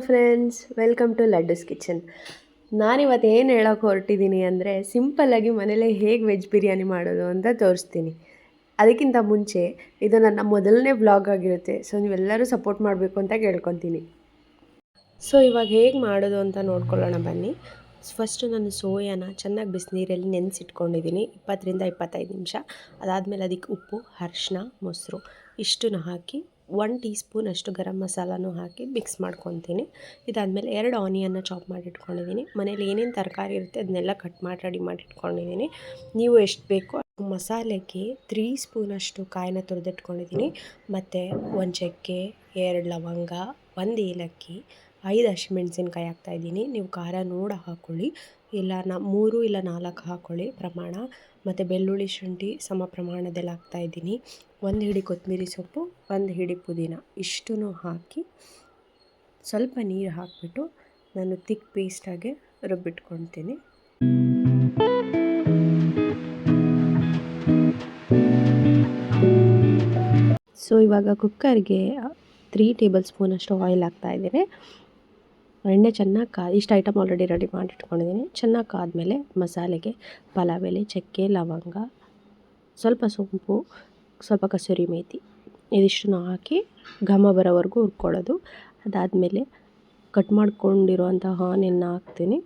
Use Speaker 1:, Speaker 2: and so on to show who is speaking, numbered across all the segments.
Speaker 1: Friends, welcome to Laddoos Kitchen. ನಾನಿವತ್ತು ಏನು ಹೇಳೋಕೆ ಹೊರಟಿದ್ದೀನಿ ಅಂದರೆ ಸಿಂಪಲ್ಲಾಗಿ ಮನೇಲೇ ಹೇಗೆ ವೆಜ್ ಬಿರಿಯಾನಿ ಮಾಡೋದು ಅಂತ ತೋರಿಸ್ತೀನಿ. ಅದಕ್ಕಿಂತ ಮುಂಚೆ ಇದು ನನ್ನ ಮೊದಲನೇ ವ್ಲಾಗ್ ಆಗಿರುತ್ತೆ. ಸೊ ನೀವೆಲ್ಲರೂ ಸಪೋರ್ಟ್ ಮಾಡಬೇಕು ಅಂತ ಕೇಳ್ಕೊತೀನಿ. ಸೊ ಇವಾಗ ಹೇಗೆ ಮಾಡೋದು ಅಂತ ನೋಡ್ಕೊಳ್ಳೋಣ ಬನ್ನಿ. ಫಸ್ಟು ನಾನು ಸೋಯಾನ ಚೆನ್ನಾಗಿ ಬಿಸಿನೀರಲ್ಲಿ ನೆನೆಸಿಟ್ಕೊಂಡಿದ್ದೀನಿ 20-25 ನಿಮಿಷ. ಅದಾದಮೇಲೆ ಅದಕ್ಕೆ ಉಪ್ಪು, ಅರಿಶಿನ, ಮೊಸರು ಇಷ್ಟನ್ನು ಹಾಕಿ 1 ಟೀ ಸ್ಪೂನ್ ಅಷ್ಟು ಗರಂ ಮಸಾಲನೂ ಹಾಕಿ ಮಿಕ್ಸ್ ಮಾಡ್ಕೊತೀನಿ. ಇದಾದಮೇಲೆ 2 ಆನಿಯನ್ನ ಚಾಪ್ ಮಾಡಿಟ್ಕೊಂಡಿದ್ದೀನಿ. ಮನೇಲಿ ಏನೇನು ತರಕಾರಿ ಇರುತ್ತೆ ಅದನ್ನೆಲ್ಲ ಕಟ್ ಮಾಡಿ ರೆಡಿ ಮಾಡಿಟ್ಕೊಂಡಿದ್ದೀನಿ. ನೀವು ಎಷ್ಟು ಬೇಕೋ ಮಸಾಲೆಗೆ 3 ಸ್ಪೂನಷ್ಟು ಕಾಯಿನ ತುರಿದಿಟ್ಕೊಂಡಿದ್ದೀನಿ. ಮತ್ತು 1 ಚಕ್ಕೆ, 2 ಲವಂಗ, 1 ಏಲಕ್ಕಿ, 5 ಹಸಿಮೆಣಸಿನ್ಕಾಯಿ ಹಾಕ್ತಾಯಿದ್ದೀನಿ. ನೀವು ಖಾರ ನೋಡಿ ಹಾಕ್ಕೊಳ್ಳಿ, ಇಲ್ಲ 3 ಇಲ್ಲ 4 ಹಾಕ್ಕೊಳ್ಳಿ ಪ್ರಮಾಣ. ಮತ್ತು ಬೆಳ್ಳುಳ್ಳಿ ಶುಂಠಿ ಸಮ ಪ್ರಮಾಣದಲ್ಲಿ ಹಾಕ್ತಾಯಿದ್ದೀನಿ. 1 ಹಿಡಿ ಕೊತ್ತಂಬರಿ ಸೊಪ್ಪು, 1 ಹಿಡಿ ಪುದೀನ ಇಷ್ಟನ್ನು ಹಾಕಿ ಸ್ವಲ್ಪ ನೀರು ಹಾಕಿಬಿಟ್ಟು ನಾನು ತಿಕ್ ಪೇಸ್ಟಾಗಿ ರುಬ್ಬಿಟ್ಕೊಳ್ತೀನಿ. ಸೊ ಇವಾಗ ಕುಕ್ಕರ್ಗೆ 3 ಟೇಬಲ್ ಸ್ಪೂನಷ್ಟು ಆಯಿಲ್ ಹಾಕ್ತಾಯಿದ್ದೀನಿ. ಎಣ್ಣೆ ಚೆನ್ನಾಗಿ ಇಷ್ಟು ಐಟಮ್ ಆಲ್ರೆಡಿ ರೆಡಿ ಮಾಡಿಟ್ಕೊಂಡಿದ್ದೀನಿ. ಚೆನ್ನಾಗಿ ಕಾದ್ಮೇಲೆ ಮಸಾಲೆಗೆ ಪಲಾವ್ ಎಲೆ, ಚಕ್ಕೆ, ಲವಂಗ, ಸ್ವಲ್ಪ ಸೊಂಪು, ಸ್ವಲ್ಪ ಕಸೂರಿ ಮೇಥಿ ಇದಿಷ್ಟನ್ನು ಹಾಕಿ ಘಮ ಬರೋವರೆಗೂ ಹುರ್ಕೊಳ್ಳೋದು. ಅದಾದಮೇಲೆ ಕಟ್ ಮಾಡ್ಕೊಂಡಿರೋಂಥ ಆನಿಯನ್ನ ಹಾಕ್ತೀನಿ.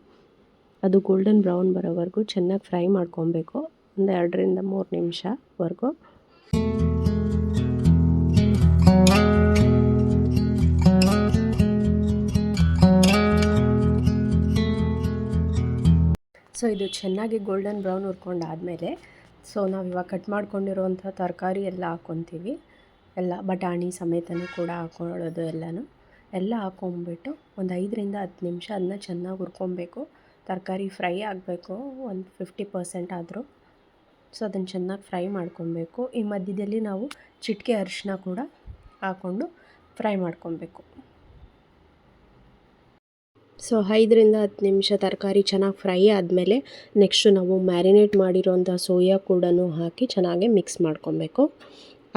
Speaker 1: ಅದು ಗೋಲ್ಡನ್ ಬ್ರೌನ್ ಬರೋವರೆಗೂ ಚೆನ್ನಾಗಿ ಫ್ರೈ ಮಾಡ್ಕೊಬೇಕು, ಒಂದು 2-3 ನಿಮಿಷವರೆಗೂ. ಸೊ ಇದು ಚೆನ್ನಾಗಿ ಗೋಲ್ಡನ್ ಬ್ರೌನ್ ಹುರ್ಕೊಂಡಾದಮೇಲೆ ಸೊ ನಾವಿವಾಗ ಕಟ್ ಮಾಡ್ಕೊಂಡಿರೋವಂಥ ತರಕಾರಿ ಎಲ್ಲ ಹಾಕ್ಕೊತೀವಿ. ಎಲ್ಲ ಬಟಾಣಿ ಸಮೇತನೂ ಕೂಡ ಹಾಕ್ಕೊಳ್ಳೋದು ಎಲ್ಲ ಹಾಕ್ಕೊಂಬಿಟ್ಟು ಒಂದು 5-10 ನಿಮಿಷ ಅದನ್ನ ಚೆನ್ನಾಗಿ ಹುರ್ಕೊಬೇಕು. ತರಕಾರಿ ಫ್ರೈ ಆಗಬೇಕು, ಒಂದು 50% ಆದರೂ. ಸೊ ಅದನ್ನು ಚೆನ್ನಾಗಿ ಫ್ರೈ ಮಾಡ್ಕೊಬೇಕು. ಈ ಮಧ್ಯದಲ್ಲಿ ನಾವು ಚಿಟಿಕೆ ಅರಿಶಿನ ಕೂಡ ಹಾಕ್ಕೊಂಡು ಫ್ರೈ ಮಾಡ್ಕೊಬೇಕು. ಸೊ 5-10 ನಿಮಿಷ ತರಕಾರಿ ಚೆನ್ನಾಗಿ ಫ್ರೈ ಆದಮೇಲೆ ನೆಕ್ಸ್ಟು ನಾವು ಮ್ಯಾರಿನೇಟ್ ಮಾಡಿರೋಂಥ ಸೋಯಾ ಕೂಡ ಹಾಕಿ ಚೆನ್ನಾಗಿ ಮಿಕ್ಸ್ ಮಾಡ್ಕೊಬೇಕು.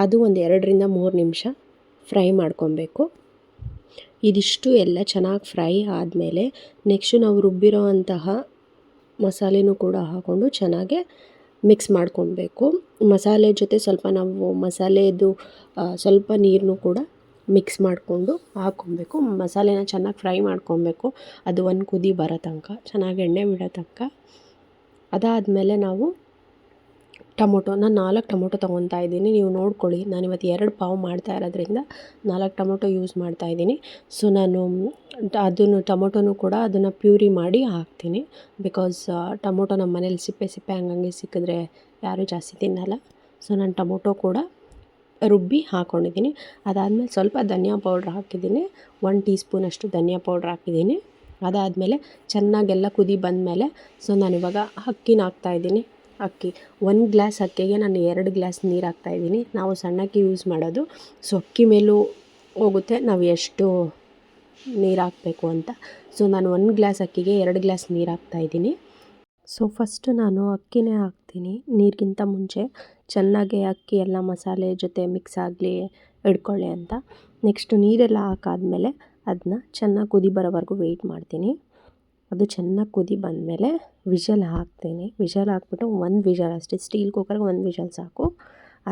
Speaker 1: ಅದು ಒಂದು 2-3 ನಿಮಿಷ ಫ್ರೈ ಮಾಡ್ಕೊಬೇಕು. ಇದಿಷ್ಟು ಎಲ್ಲ ಚೆನ್ನಾಗಿ ಫ್ರೈ ಆದಮೇಲೆ ನೆಕ್ಸ್ಟು ನಾವು ರುಬ್ಬಿರೋ ಅಂತಹ ಮಸಾಲೆನೂ ಕೂಡ ಹಾಕ್ಕೊಂಡು ಚೆನ್ನಾಗೆ ಮಿಕ್ಸ್ ಮಾಡ್ಕೊಬೇಕು. ಮಸಾಲೆ ಜೊತೆ ಸ್ವಲ್ಪ ನಾವು ಮಸಾಲೆದು ಸ್ವಲ್ಪ ನೀರನ್ನು ಕೂಡ ಮಿಕ್ಸ್ ಮಾಡಿಕೊಂಡು ಹಾಕ್ಕೊಬೇಕು. ಮಸಾಲೆನ ಚೆನ್ನಾಗಿ ಫ್ರೈ ಮಾಡ್ಕೊಬೇಕು. ಅದು ಒಂದು ಕುದಿ ಬರೋ ತನಕ, ಚೆನ್ನಾಗಿ ಎಣ್ಣೆ ಬಿಡೋ ತನಕ. ಅದಾದಮೇಲೆ ನಾವು ನಾನು 4 ಟೊಮೊಟೊ ತೊಗೊತಾ ಇದ್ದೀನಿ. ನೀವು ನೋಡ್ಕೊಳ್ಳಿ, ನಾನಿವತ್ತು 2 ಪಾವು ಮಾಡ್ತಾ ಇರೋದ್ರಿಂದ 4 ಟೊಮೊಟೊ ಯೂಸ್ ಮಾಡ್ತಾಯಿದ್ದೀನಿ. ಸೊ ನಾನು ಟೊಮೊಟೊನೂ ಕೂಡ ಅದನ್ನು ಪ್ಯೂರಿ ಮಾಡಿ ಹಾಕ್ತೀನಿ. ಬಿಕಾಸ್ ಟೊಮೊಟೊ ನಮ್ಮ ಮನೇಲಿ ಸಿಪ್ಪೆ ಹಂಗಂಗೆ ಸಿಕ್ಕಿದ್ರೆ ಯಾರೂ ಜಾಸ್ತಿ ತಿನ್ನಲ್ಲ. ಸೊ ನಾನು ಟೊಮೊಟೊ ಕೂಡ ರುಬ್ಬಿ ಹಾಕ್ಕೊಂಡಿದ್ದೀನಿ. ಅದಾದಮೇಲೆ ಸ್ವಲ್ಪ ಧನಿಯಾ ಪೌಡ್ರ್ ಹಾಕಿದ್ದೀನಿ, 1 ಟೀ ಸ್ಪೂನಷ್ಟು ಧನಿಯಾ ಪೌಡ್ರ್ ಹಾಕಿದ್ದೀನಿ. ಅದಾದಮೇಲೆ ಚೆನ್ನಾಗೆಲ್ಲ ಕುದಿ ಬಂದಮೇಲೆ ಸೊ ನಾನಿವಾಗ ಅಕ್ಕಿನ ಹಾಕ್ತಾಯಿದ್ದೀನಿ. 1 ಗ್ಲಾಸ್ ಅಕ್ಕಿಗೆ ನಾನು 2 ಗ್ಲಾಸ್ ನೀರು ಹಾಕ್ತಾಯಿದ್ದೀನಿ. ನಾವು ಸಣ್ಣ ಅಕ್ಕಿ ಯೂಸ್ ಮಾಡೋದು. ಸೊ ಅಕ್ಕಿ ಮೇಲೂ ಹೋಗುತ್ತೆ ನಾವು ಎಷ್ಟು ನೀರು ಹಾಕಬೇಕು ಅಂತ. ಸೊ ನಾನು 1 ಗ್ಲಾಸ್ ಅಕ್ಕಿಗೆ 2 ಗ್ಲಾಸ್ ನೀರು ಹಾಕ್ತಾಯಿದ್ದೀನಿ. ಸೊ ಫಸ್ಟು ನಾನು ಅಕ್ಕಿನೇ ಹಾಕ್ತೀನಿ ನೀರಿಗಿಂತ ಮುಂಚೆ, ಚೆನ್ನಾಗಿ ಅಕ್ಕಿ ಎಲ್ಲ ಮಸಾಲೆ ಜೊತೆ ಮಿಕ್ಸ್ ಆಗಲಿ ಹಿಡ್ಕೊಳ್ಳಿ ಅಂತ. ನೆಕ್ಸ್ಟು ನೀರೆಲ್ಲ ಹಾಕಾದ್ಮೇಲೆ ಅದನ್ನ ಚೆನ್ನಾಗಿ ಕುದಿ ಬರೋವರೆಗೂ ವೆಯ್ಟ್ ಮಾಡ್ತೀನಿ. ಅದು ಚೆನ್ನಾಗಿ ಕುದಿ ಬಂದಮೇಲೆ ವಿಷಲ್ ಹಾಕ್ತೀನಿ. ವಿಷಲ್ ಹಾಕ್ಬಿಟ್ಟು 1 ವಿಷಲ್ ಅಷ್ಟೇ, ಸ್ಟೀಲ್ ಕುಕ್ಕರ್ಗೆ 1 ವಿಷಲ್ ಸಾಕು.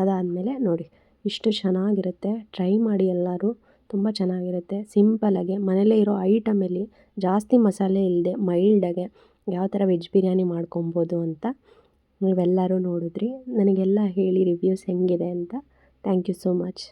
Speaker 1: ಅದಾದಮೇಲೆ ನೋಡಿ ಇಷ್ಟು ಚೆನ್ನಾಗಿರುತ್ತೆ. ಟ್ರೈ ಮಾಡಿ ಎಲ್ಲರೂ, ತುಂಬ ಚೆನ್ನಾಗಿರುತ್ತೆ. ಸಿಂಪಲ್ಲಾಗಿ ಮನೇಲೇ ಇರೋ ಐಟಮಲ್ಲಿ ಜಾಸ್ತಿ ಮಸಾಲೆ ಇಲ್ಲದೆ ಮೈಲ್ಡಾಗೆ ಯಾವ ಥರ ವೆಜ್ ಬಿರಿಯಾನಿ ಮಾಡ್ಕೊಬೋದು ಅಂತ ನೀವೆಲ್ಲರೂ ನೋಡಿದ್ರಿ. ನನಗೆಲ್ಲ ಹೇಳಿ ರಿವ್ಯೂಸ್ ಹೆಂಗಿದೆ ಅಂತ. Thank you so much.